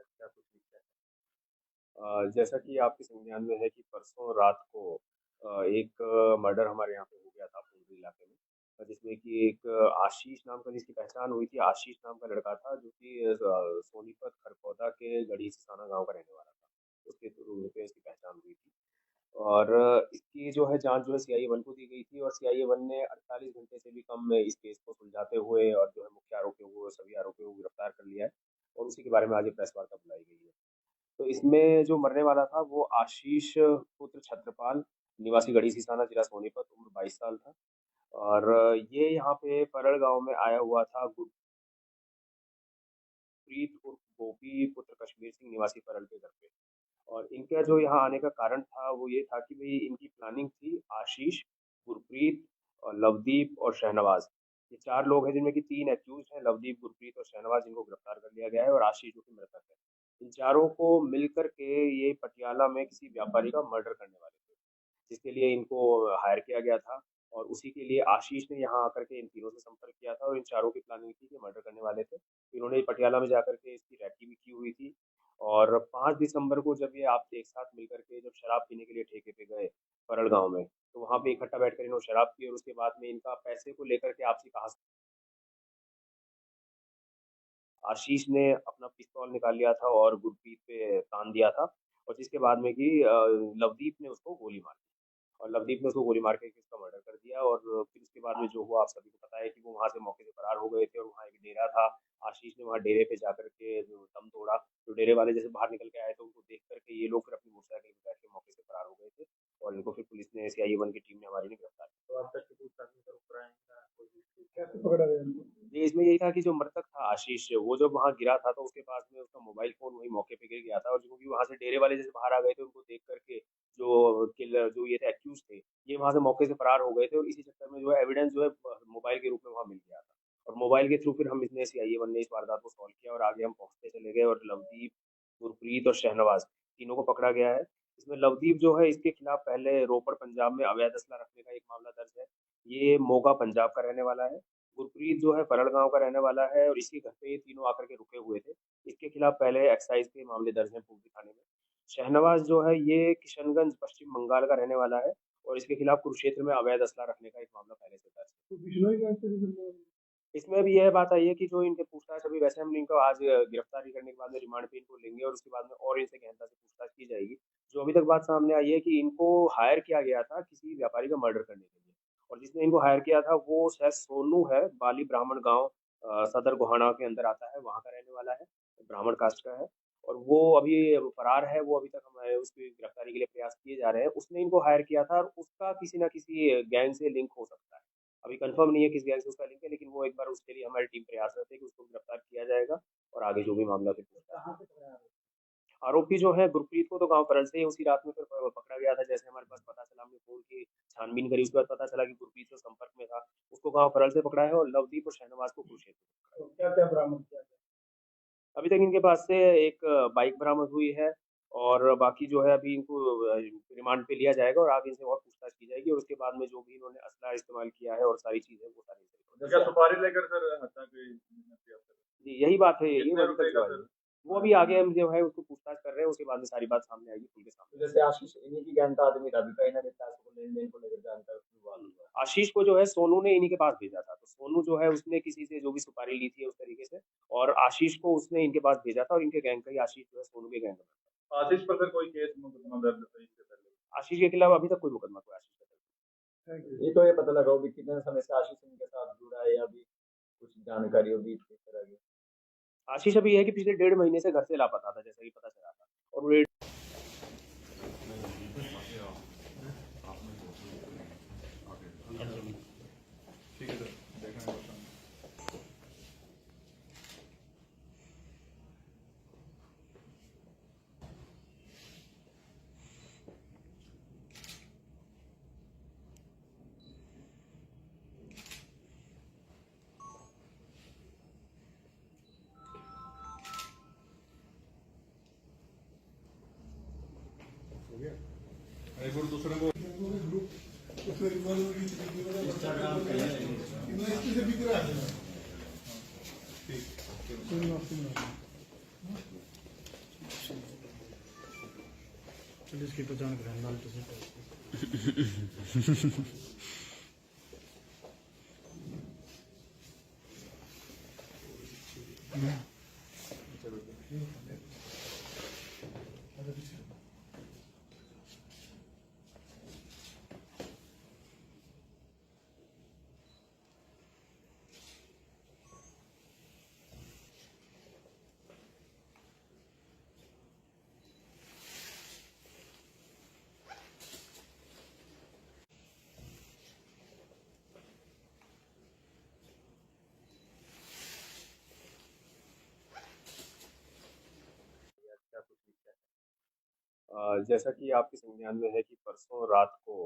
Speaker 2: क्या कुछ लिखा है। जैसा कि आपके संज्ञान में है कि परसों रात को एक मर्डर हमारे यहाँ पे हो गया था पूर्वी इलाके में जिसमें कि एक आशीष नाम का जिसकी पहचान हुई थी। आशीष नाम का लड़का था जो कि सोनीपत खरपौदा के गढ़ी सिसाना गांव का रहने वाला था। उसके थ्रू पे इसकी पहचान हुई थी और इसकी जो है जांच जो है CIA-1 को दी गई थी और CIA-1 ने 48 घंटे से भी कम में इस केस को सुलझाते हुए और जो है मुख्य आरोपियों को सभी आरोपियों को गिरफ्तार कर लिया है और उसी के बारे में आज ये प्रेस वार्ता बुलाई गई है। तो इसमें जो मरने वाला था वो आशीष पुत्र छत्रपाल निवासी गढ़ी सिसाना जिला सोनीपत उम्र 22 साल था और ये यहाँ पे परड़ गांव में आया हुआ था। गुरप्रीत उर्फ गोपी पुत्र कश्मीर सिंह निवासी परड़ के घर पे और इनका जो यहाँ आने का कारण था वो ये था कि भाई इनकी प्लानिंग थी। आशीष, गुरप्रीत और लवदीप और शहनवाज ये 4 लोग हैं जिनमें कि 3 एक्यूज हैं। लवदीप, गुरप्रीत और शहनवाज इनको गिरफ्तार कर लिया गया है और आशीष जो कि मृतक है। इन चारों को मिलकर के ये पटियाला में किसी व्यापारी का मर्डर करने वाले थे, जिसके लिए इनको हायर किया गया था। और उसी के लिए आशीष ने यहाँ आकर के इन तीनों से संपर्क किया था और इन चारों की प्लानिंग थी कि मर्डर करने वाले थे। इन्होंने पटियाला में जाकर के इसकी रेकी भी की हुई थी। और 5 दिसंबर को जब ये आप एक साथ मिलकर के जब शराब पीने के लिए ठेके पे गए परल गाँव में, तो वहाँ पे इकट्ठा बैठकर इन्होंने शराब पी और उसके बाद में इनका पैसे को लेकर के आपसी कहा आशीष ने अपना पिस्तौल निकाल लिया था और गुरप्रीत पे तान दिया था। और जिसके बाद में कि लवदीप ने उसको गोली मार दी और लवदीप ने उसको गोली मार के उसका मर्डर कर दिया। और फिर उसके बाद में जो हुआ आप सभी को पता है कि वो वहाँ से मौके से फरार हो गए थे और वहाँ एक डेरा था। आशीष ने वहाँ डेरे पे जाकर के जो दम तोड़ा, तो डेरे वाले जैसे बाहर निकल के आए तो उनको देख कर के ये लोग फिर अपनी मोटरसाइकिल पे बैठ के मौके से फरार हो गए थे और इनको फिर पुलिस ने सीआईए 1 की टीम ने हमारी ने गिरफ्तार किया।
Speaker 3: तो अब तक की पूछताछ में सर क्राइम का कोई
Speaker 1: कैसे पकड़ा गया इनको?
Speaker 2: जी, इसमें यही था कि जो मृतक था आशीष, वो जब वहाँ गिरा था तो उसके पास में उसका मोबाइल फ़ोन वहीं मौके पे गिर गया था और क्योंकि वहाँ से डेरे वाले जैसे बाहर आ गए थे उनको देख कर के जो ये थे एक्यूज़ थे, ये वहाँ से मौके से फरार हो गए थे और इसी चक्कर में जो है एविडेंस जो है मोबाइल के रूप में वहाँ मिल गया था। और मोबाइल के थ्रू फिर हम इसने सीआईए 1 ने इस वारदात को सॉल्व किया और आगे हम पहुँचते चले गए और लवदीप, गुरप्रीत और शहनवाज़ तीनों को पकड़ा गया है। इसमें लवदीप जो है इसके खिलाफ पहले रोपड़ पंजाब में अवैध असला रखने का एक मामला दर्ज है। ये मोगा पंजाब का रहने वाला है। गुरप्रीत जो है परल गाँव का रहने वाला है और इसके घर पे ये तीनों आकर के रुके हुए थे। इसके खिलाफ पहले एक्साइज़ के मामले दर्ज हैं पूर्वी थाने में। शहनवाज़ जो है ये किशनगंज पश्चिम बंगाल का रहने वाला है और इसके खिलाफ कुरुक्षेत्र में अवैध असला रखने का एक मामला पहले से दर्ज है।
Speaker 1: तो बिश्नोई गैंग से भी जुड़े हैं।
Speaker 2: इसमें भी यह बात आई है कि जो इनके पूछताछ अभी वैसे हम इनको आज गिरफ्तारी करने के बाद में रिमांड पे इनको लेंगे और उसके बाद में और इनसे गहनता से पूछताछ की जाएगी। जो अभी तक बात सामने आई है कि इनको हायर किया गया था किसी व्यापारी का मर्डर करने के लिए और जिसने इनको हायर किया था वो शायद सोनू है, बाली ब्राह्मण गाँव सदर गोहाना के अंदर आता है, वहाँ का रहने वाला है, ब्राह्मण कास्ट का है और वो अभी फरार है, वो अभी तक हमारे उसकी गिरफ्तारी के लिए प्रयास किए जा रहे हैं। उसने इनको हायर किया था और उसका किसी न किसी गैंग से लिंक हो सकता है। अभी कंफर्म नहीं है किस गैंग से उसका लिंक है, लेकिन वो एक बार उसके लिए हमारी टीम प्रयासरत है कि उसको गिरफ्तार किया जाएगा और आगे जो भी मामला फिर पूछताछ आरोपी जो है गुरप्रीत को तो गाँव परल से ही उसी रात में फिर पकड़ा गया था। जैसे हमारे पास पता चला, हमने फ़ोन की छानबीन करी, उसके बाद पता चला कि गुरप्रीत से संपर्क में था। उसको गाँव परल से पकड़ा है और लवदीप और शहनवाज़ को कुरुक्षेत्र से पकड़ा है।
Speaker 1: तो क्या क्या बरामद किया गया?
Speaker 2: अभी तक इनके पास से एक बाइक बरामद हुई है और बाकी जो है अभी इनको रिमांड पे लिया जाएगा और आगे इनसे और पूछताछ की जाएगी और उसके बाद में जो भी इन्होंने असला इस्तेमाल किया है और सारी चीज़ें वो सारी
Speaker 5: क्या सुपारी लेकर सर हत्या की प्रयास कर
Speaker 2: जी, यही बात है, यही
Speaker 5: कितने
Speaker 2: अभी तक
Speaker 5: रुपए
Speaker 2: जो
Speaker 5: का
Speaker 2: है।
Speaker 5: सर?
Speaker 2: वो अभी आगे हम जो है उसको पूछताछ कर रहे हैं, उसके बाद में सारी बात सामने आएगी, खुल के सामने।
Speaker 3: जैसे आशीष इन्हीं की गैंग का आदमी था, अभी कहीं ना कहीं पैसों को लेन देन को लेकर जानकर विवाद हुआ।
Speaker 2: आशीष को जो है सोनू ने इन्हीं के पास भेजा था, तो सोनू जो है उसने किसी से जो भी सुपारी ली थी उस तरीके से और आशीष को उसने इनके पास भेजा था और इनके गैंग का ही आशीष जो है सोनू के गैंग का था।
Speaker 5: आशीष पर सर कोई केस मुकदमा दर्ज है इससे पहले?
Speaker 2: आशीष के खिलाफ अभी तक कोई मुकदमा कोई आशीष का दर्ज
Speaker 1: थैंक यू।
Speaker 3: ये तो ये पता लगा भी कितने समय से आशीष इनके साथ जुड़ा है या अभी कुछ जानकारी होगी इस तरह की।
Speaker 2: नहीं। आशीष अभी ये है कि पिछले 1.5 महीने से घर से लापता था, जैसा कि पता चला था और वो
Speaker 1: ठीक है सर, देखना है। हो गया? अरे गुरु दूसरे को ग्रुप उसमें इन्वॉल्व होगी इंस्टाग्राम पे इनमें इससे भी करा देना। ठीक।
Speaker 4: चलिए इसकी पहचान करें लाल टी शर्ट।
Speaker 2: क्या कुछ लिखा है। जैसा कि आपके संज्ञान में है कि परसों रात को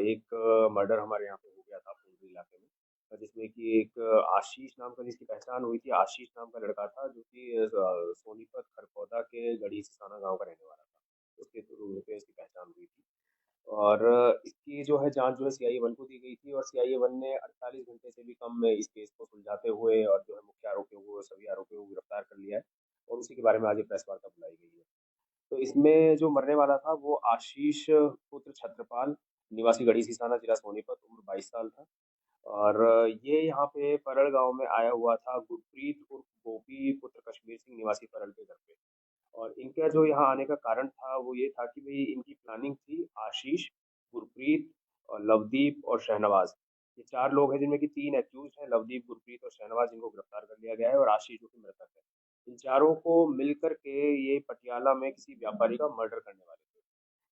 Speaker 2: एक मर्डर हमारे यहाँ पे हो गया था पूर्वी इलाके में, जिसमें कि एक आशीष नाम का जिसकी पहचान हुई थी। आशीष नाम का लड़का था जो कि सोनीपत खरकौदा के गढ़ी सिसाना गाँव का रहने वाला था। उसके थ्रू पे इसकी पहचान हुई थी और इसकी जो है जाँच जो है सीआईए 1 को दी गई थी और सीआईए 1 ने 48 घंटे से भी कम में इस केस को सुलझाते हुए और जो है मुख्य आरोपियों को सभी आरोपियों को गिरफ्तार कर लिया है और उसी के बारे में आज ये प्रेस वार्ता बुलाई गई है। तो इसमें जो मरने वाला था वो आशीष पुत्र छत्रपाल निवासी गढ़ी सिसाना जिला सोनीपत उम्र 22 साल था और ये यहाँ पे परल गांव में आया हुआ था गुरप्रीत उर्फ गोपी पुत्र कश्मीर सिंह निवासी परल के घर पे और इनका जो यहाँ आने का कारण था वो ये था कि भाई इनकी प्लानिंग थी आशीष गुरप्रीत और लवदीप और शहनवाज ये 4 लोग हैं जिनमें कि 3 एक्यूज हैं लवदीप गुरप्रीत और शहनवाज जिनको गिरफ्तार कर लिया गया है और आशीष जो कि मृतक है इन चारों को मिलकर के ये पटियाला में किसी व्यापारी का मर्डर करने वाले थे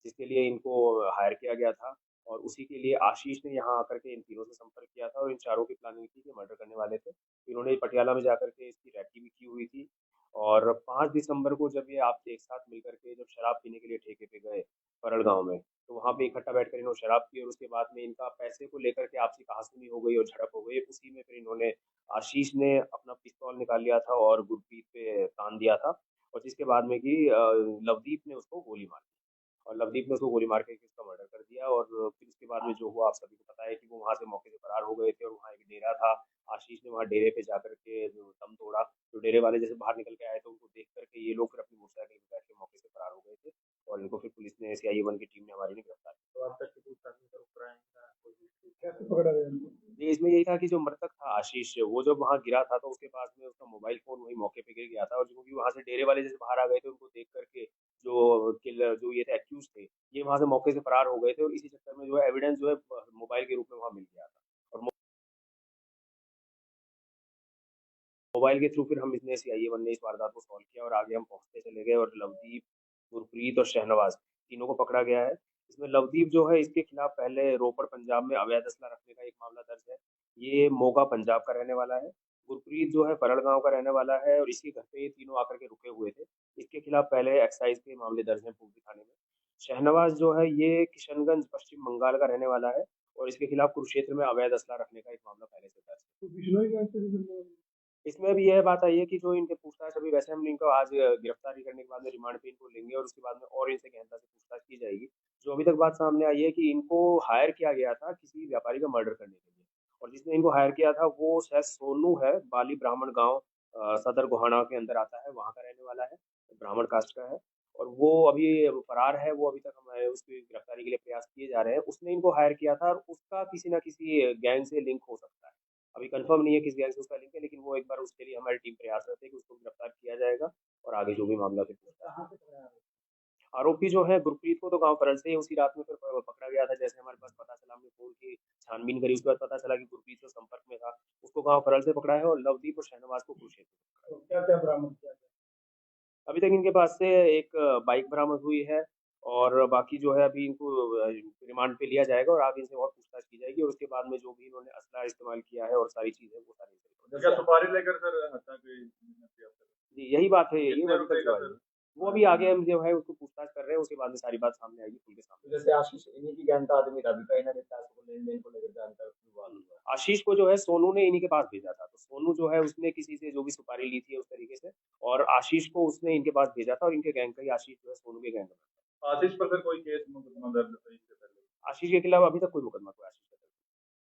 Speaker 2: जिसके लिए इनको हायर किया गया था और उसी के लिए आशीष ने यहाँ आकर के इन तीनों से संपर्क किया था और इन चारों की प्लानिंग थी कि मर्डर करने वाले थे इन्होंने पटियाला में जाकर के इसकी रैकी भी की हुई थी और 5 दिसंबर को जब ये आप एक साथ मिलकर के जब शराब पीने के लिए ठेके पे गए परल गांव में तो वहाँ पे इकट्ठा बैठकर इन्होंने शराब पी और उसके बाद में इनका पैसे को लेकर के आपसी कहासुनी हो गई और झड़प हो गई उसी में फिर इन्होंने आशीष ने अपना पिस्तौल निकाल लिया था और गुरप्रीत पे तान दिया था और जिसके बाद में कि लवदीप ने उसको गोली मार दी और लवदीप ने उसको गोली मार के उसका मर्डर कर दिया और फिर उसके बाद में जो हुआ आप सभी को पता है कि वो वहाँ से मौके से फरार हो गए थे और वहाँ एक डेरा था आशीष ने वहाँ डेरे पे जाकर के दम तोड़ा तो डेरे वाले जैसे बाहर निकल के आए तो उनको देख करके ये लोग फिर अपनी मोटरसाइकिल पे बैठ के मौके से फरार हो गए थे और इनको फिर पुलिस ने सीआईए 1 की टीम ने हमारी ने गिरफ्तार किया
Speaker 3: तो अब तक की पूछताछ में सर क्राइम का कोई
Speaker 1: कैसे पकड़ा गया इनको?
Speaker 2: जी, इसमें यही था कि जो मृतक था आशीष वो जब वहाँ गिरा था तो उसके पास में उसका मोबाइल फ़ोन वहीं मौके पे गिर गया था और क्योंकि वहाँ से डेरे वाले जैसे बाहर आ गए थे उनको देख कर के जो ये थे एक्यूज़ थे, ये वहाँ से मौके से फरार हो गए थे और इसी चक्कर में जो है एविडेंस जो है मोबाइल के रूप में वहाँ मिल गया था और मोबाइल के थ्रू फिर हम इसने सीआईए 1 ने इस वारदात को सॉल्व किया और आगे हम पहुँचते चले गए और लवदीप, गुरप्रीत और शहनवाज तीनों को पकड़ा गया है। इसमें लवदीप जो है इसके खिलाफ पहले रोपड़ पंजाब में अवैध असला रखने का एक मामला दर्ज है। ये मोगा पंजाब का रहने वाला है। गुरप्रीत जो है परल गाँव का रहने वाला है और इसके घर पे ये तीनों आकर के रुके हुए थे। इसके खिलाफ पहले एक्साइज़ के मामले दर्ज हैं पूर्वी थाने में। शहनवाज जो है ये किशनगंज पश्चिम बंगाल का रहने वाला है और इसके खिलाफ कुरुक्षेत्र में अवैध असला रखने का एक मामला पहले से दर्ज है।
Speaker 1: तो बिश्नोई गैंग से भी जुड़े हुए हैं।
Speaker 2: इसमें भी यह बात आई है कि जो इनके पूछताछ अभी वैसे हम इनको आज गिरफ्तारी करने के बाद में रिमांड पे इनको लेंगे और उसके बाद में और इनसे गहनता से पूछताछ की जाएगी। जो अभी तक बात सामने आई है कि इनको हायर किया गया था किसी व्यापारी का मर्डर करने के लिए और जिसने इनको हायर किया था वो शायद सोनू है, बाली ब्राह्मण गाँव सदर गोहाना के अंदर आता है, वहाँ का रहने वाला है, ब्राह्मण कास्ट का है और वो अभी फरार है, वो अभी तक हमारे उसकी गिरफ्तारी के लिए प्रयास किए जा रहे हैं। उसने इनको हायर किया था और उसका किसी न किसी गैंग से लिंक हो सकता है। अभी कंफर्म नहीं है किस गैंग से उसका लिंक है लेकिन वो एक बार उसके लिए हमारी टीम प्रयासरत है कि उसको गिरफ्तार किया जाएगा और आगे जो भी मामला फिर
Speaker 3: कहाँ से पकड़ा है?
Speaker 2: आरोपी जो है गुरप्रीत को तो गांव परल से ही उसी रात में फिर पकड़ा गया था जैसे हमारे पास पता चला हमने फोन की छानबीन करी उसके बाद पता चला कि गुरप्रीत से संपर्क में था उसको गांव परल से पकड़ा है और लवदीप और शहनवाज को कुरुक्षेत्र से पकड़ा है।
Speaker 3: तो क्या क्या बरामद किया गया?
Speaker 2: अभी तक इनके पास से एक बाइक बरामद हुई है और बाकी जो है अभी इनको रिमांड पे लिया जाएगा और आगे इनसे और पूछताछ की जाएगी और उसके बाद में जो भी इन्होंने असला इस्तेमाल किया है और सारी चीजें वो सारी
Speaker 5: तो क्या सुपारी लेकर सर हत्या की नियत आप सर?
Speaker 2: जी यही बात है ये
Speaker 5: कितने
Speaker 2: अभी
Speaker 5: रुपए
Speaker 2: तक
Speaker 5: का
Speaker 2: जो है
Speaker 5: सर?
Speaker 2: वो अभी आगे हम जो है उसको पूछताछ कर रहे हैं उसके बाद में सारी बात सामने आएगी खुल के
Speaker 3: तो
Speaker 2: सामने।
Speaker 3: जैसे आशीष इन्हीं की गैंग का आदमी था अभी कहीं ना कहीं पैसों को लेन देन को लेकर जानकर विवाद हुआ।
Speaker 2: आशीष को जो है सोनू ने इन्हीं के पास भेजा था तो सोनू जो है उसने किसी से जो भी सुपारी ली थी उस तरीके से और आशीष को उसने इनके पास भेजा था और इनके गैंग का ही आशीष जो है सोनू के गैंग का
Speaker 5: आशीष पर सर कोई केस मुकदमा दर्ज है इससे पहले?
Speaker 2: आशीष के खिलाफ अभी तक कोई मुकदमा कोई आशीष का दर्ज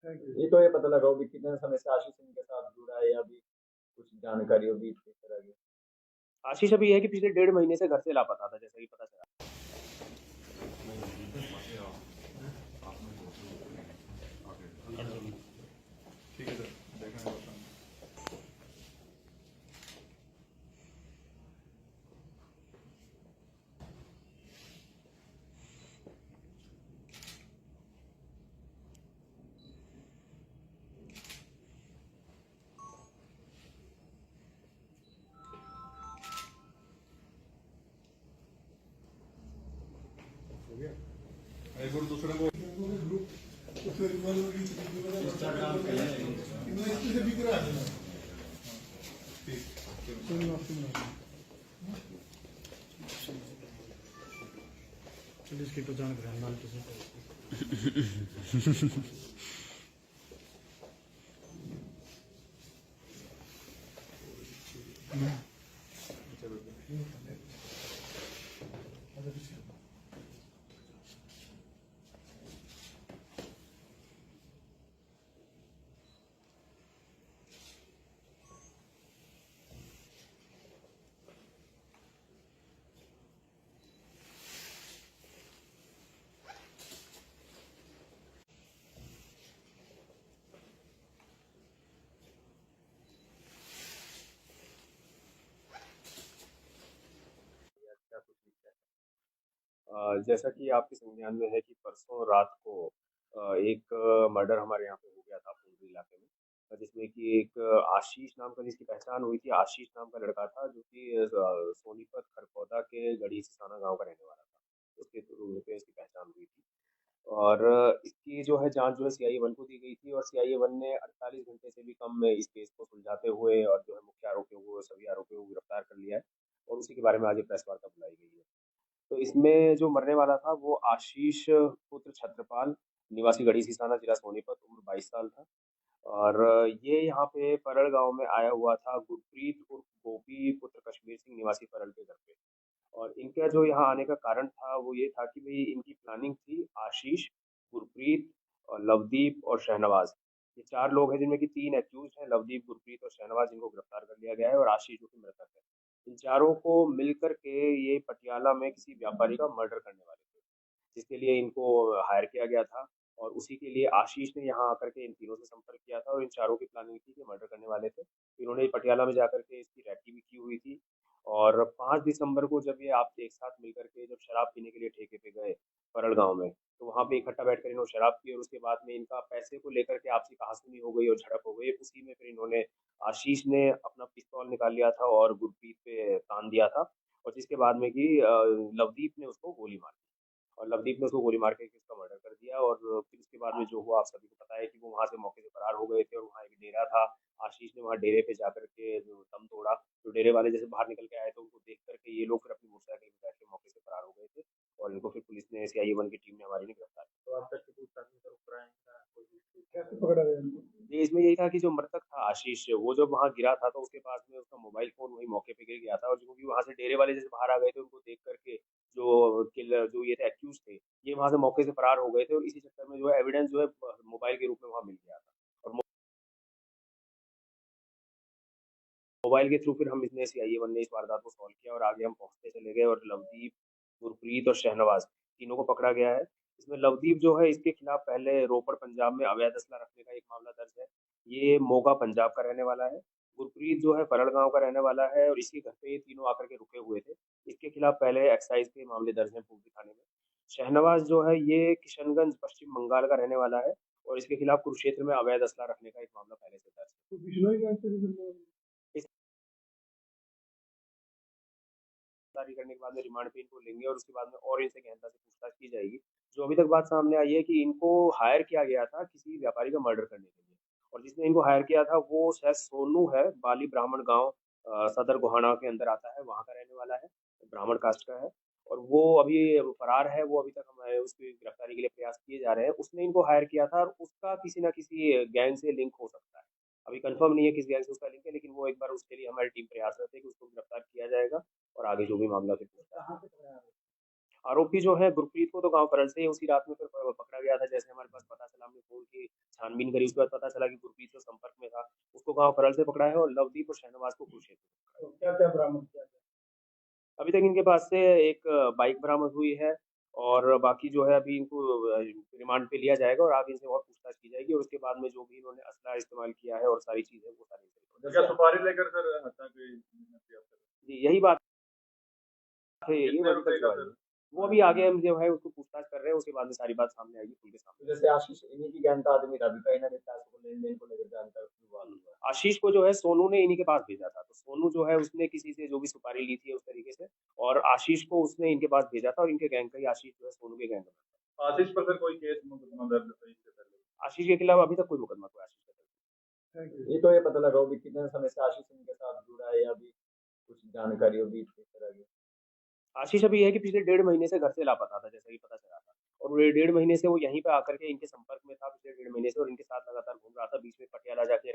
Speaker 1: थैंक यू।
Speaker 3: ये तो ये पता लगा होगा कितने समय से आशीष इनके साथ जुड़ा है या अभी कुछ जानकारी होगी इस तरह की।
Speaker 2: आशीष अभी है कि पिछले 1.5 महीने से घर से लापता था जैसा कि पता चला।
Speaker 1: ठीक है सर देखना है। हो गया एक और दूसरे को ग्रुप उससे रिवॉल्वर की इंस्टाग्राम पे है इन्वेस्ट से बिक रहा है ठीक
Speaker 4: चलिए इसकी पहचान करें नाम किसी
Speaker 2: जैसा कि आपके संज्ञान में है कि परसों रात को एक मर्डर हमारे यहाँ पे हो गया था पुंडरी इलाके में, जिसमें कि एक आशीष नाम का जिसकी पहचान हुई थी। आशीष नाम का लड़का था जो कि सोनीपत खरकौदा के गढ़ी सिसाना गांव का रहने वाला था। उसके थ्रू पे इसकी पहचान हुई थी और इसकी जो है जांच जो है सीआईए 1 को दी गई थी और सीआईए 1 ने 48 घंटे से भी कम में इस केस को सुलझाते हुए और जो है मुख्य आरोपियों को सभी आरोपियों को गिरफ्तार कर लिया है और उसी के बारे में आज ये प्रेस वार्ता बुलाई गई है। तो इसमें जो मरने वाला था वो आशीष पुत्र छत्रपाल निवासी गढ़ी सिसाना जिला सोनीपत, उम्र 22 साल था और ये यहाँ पे परल गांव में आया हुआ था गुरप्रीत उर्फ गोपी पुत्र कश्मीर सिंह निवासी परल के घर पे। और इनका जो यहाँ आने का कारण था वो ये था कि भाई इनकी प्लानिंग थी आशीष, गुरप्रीत और लवदीप और शहनवाज। ये 4 लोग हैं जिनमें कि 3 एक्यूज़्ड हैं, लवदीप, गुरप्रीत और शहनवाज, जिनको गिरफ्तार कर लिया गया है और आशीष जो कि मृतक है। इन चारों को मिलकर के ये पटियाला में किसी व्यापारी का मर्डर करने वाले थे, जिसके लिए इनको हायर किया गया था और उसी के लिए आशीष ने यहाँ आकर के इन तीनों से संपर्क किया था और इन चारों की प्लानिंग थी कि मर्डर करने वाले थे। इन्होंने पटियाला में जाकर के इसकी रेकी भी की हुई थी और 5 दिसंबर को जब ये आप एक साथ मिलकर के जब शराब पीने के लिए ठेके पे गए परल गाँव में, तो वहाँ पे इकट्ठा बैठकर इन्होंने शराब पी और उसके बाद में इनका पैसे को लेकर के आपसी कहासुनी हो गई और झड़प हो गई। उसी में फिर इन्होंने आशीष ने अपना पिस्तौल निकाल लिया था और गुरप्रीत पे तान दिया था और जिसके बाद में कि लवदीप ने उसको गोली मार दी और लवदीप ने उसको गोली मार के उसका मर्डर कर दिया और फिर उसके बाद में जो हुआ आप सभी को पता है कि वो वहाँ से मौके से फरार हो गए थे और वहाँ एक डेरा था। आशीष ने वहाँ डेरे पे जाकर के जो दम तोड़ा, तो डेरे वाले जैसे बाहर निकल के आए तो उनको देख करके ये लोग फिर अपनी मोटरसाइकिल में बैठ के मौके से फरार हो गए थे और इनको फिर पुलिस ने सीआईए 1 की टीम ने हमारी ने गिरफ्तार किया।
Speaker 5: तो आप तक की पूछताछ में सर क्राइम का कोई
Speaker 1: कैसे पकड़ा गया इनको?
Speaker 2: ये इसमें यही था कि जो मृतक था आशीष, वो जब वहाँ गिरा था तो उसके पास में उसका मोबाइल फ़ोन वहीं मौके पे गिर गया था और क्योंकि वहाँ से डेरे वाले जैसे बाहर आ गए थे उनको देख करके जो किलर जो ये थे एक्यूज़ थे, ये वहाँ से मौके से फरार हो गए थे और इसी चक्कर में जो है एविडेंस जो है मोबाइल के रूप में वहाँ मिल गया था और मोबाइल के थ्रू फिर हम इसने सीआईए 1 ने इस वारदात को सॉल्व किया और आगे हम पहुँचते चले गए और लवदीप, गुरप्रीत और शहनवाज तीनों को पकड़ा गया है। इसमें लवदीप जो है इसके खिलाफ पहले रोपड़ पंजाब में अवैध असला रखने का एक मामला दर्ज है। ये मोगा पंजाब का रहने वाला है। गुरप्रीत जो है परल गाँव का रहने वाला है और इसके घर पे ये तीनों आकर के रुके हुए थे। इसके खिलाफ पहले एक्साइज़ के मामले दर्ज हैं पूर्वी थाने में। शहनवाज जो है ये किशनगंज पश्चिम बंगाल का रहने वाला है और इसके खिलाफ कुरुक्षेत्र में अवैध असला रखने का एक मामला पहले से दर्ज है।
Speaker 1: तो बिश्नोई गैंग से भी जुड़े हैं।
Speaker 2: गिरफ्तारी करने के बाद में रिमांड पे इनको लेंगे और उसके बाद में और इनसे गहनता से पूछताछ की जाएगी। जो अभी तक बात सामने आई है कि इनको हायर किया गया था किसी व्यापारी का मर्डर करने के लिए और जिसने इनको हायर किया था वो शायद सोनू है, बाली ब्राह्मण गाँव सदर गोहाना के अंदर आता है, वहाँ का रहने वाला है, ब्राह्मण कास्ट का है और वो अभी फरार है। वो अभी तक हमारे उसकी गिरफ्तारी के लिए प्रयास किए जा रहे हैं। उसने इनको हायर किया था और उसका किसी न किसी गैंग से लिंक हो सकता है। अभी कंफर्म नहीं है किस गैंग से उसका लिंक है, लेकिन वो एक बार उसके लिए हमारी टीम प्रयासरत है कि उसको गिरफ्तार किया जाएगा और आगे जो भी मामला फिर पूछताछ आरोपी जो है गुरप्रीत को तो गाँव परल से ही उसी रात में फिर पकड़ा गया था। जैसे हमारे पास पता चला, हमने फ़ोन की छानबीन करी, उसके बाद पता चला कि गुरप्रीत तो संपर्क में था, उसको गाँव परल से पकड़ा है और लवदीप और शहनवाज को कुरुक्षेत्र से पकड़ा है।
Speaker 1: तो क्या-क्या बरामद किया गया?
Speaker 2: अभी तक इनके पास से एक बाइक बरामद हुई है और बाकी जो है अभी इनको रिमांड पे लिया जाएगा और आगे इनसे और पूछताछ की जाएगी और उसके बाद में जो भी इन्होंने असला इस्तेमाल किया है और सारी चीज़ें वो सारी
Speaker 5: क्या सुपारी लेकर सर हत्या की नियुक्ति आप कर
Speaker 2: जी, यही बात है। यही
Speaker 5: कितने
Speaker 2: अभी
Speaker 5: रुपए
Speaker 2: तक जो
Speaker 5: का
Speaker 2: है
Speaker 5: सर?
Speaker 2: वो अभी आगे हम जो है उसको पूछताछ कर रहे हैं, उसके बाद में सारी बात सामने आएगी, खुल के सामने।
Speaker 3: जैसे आशीष इन्हीं की गैंग का आदमी था, अभी कहीं ना कहीं पैसों को लेन देन को लेकर जानकर विवाद हुआ।
Speaker 2: आशीष को जो है सोनू ने इन्हीं के पास भेजा था, तो सोनू जो है उसने किसी से जो भी सुपारी ली थी उस तरीके से और आशीष को उसने इनके पास भेजा था और इनके गैंग का ही आशीष जो है सोनू के गैंग का था।
Speaker 5: आशीष पर सर कोई केस मुकदमा दर्ज है इससे पहले?
Speaker 2: आशीष के खिलाफ अभी तक कोई मुकदमा कोई आशीष का दर्ज
Speaker 1: थैंक यू।
Speaker 3: ये तो ये पता लगा भी कितने समय से आशीष इनके साथ जुड़ा है या अभी कुछ जानकारी होगी इस तरह की।
Speaker 2: आशीष अभी ये है कि पिछले 1.5 महीने से घर से लापता था, जैसा कि पता चला था और वो 1.5 महीने से वो यहीं पे आकर के इनके संपर्क में था पिछले 1.5 महीने से और इनके साथ लगातार घूम रहा था, बीच में पटियाला जाके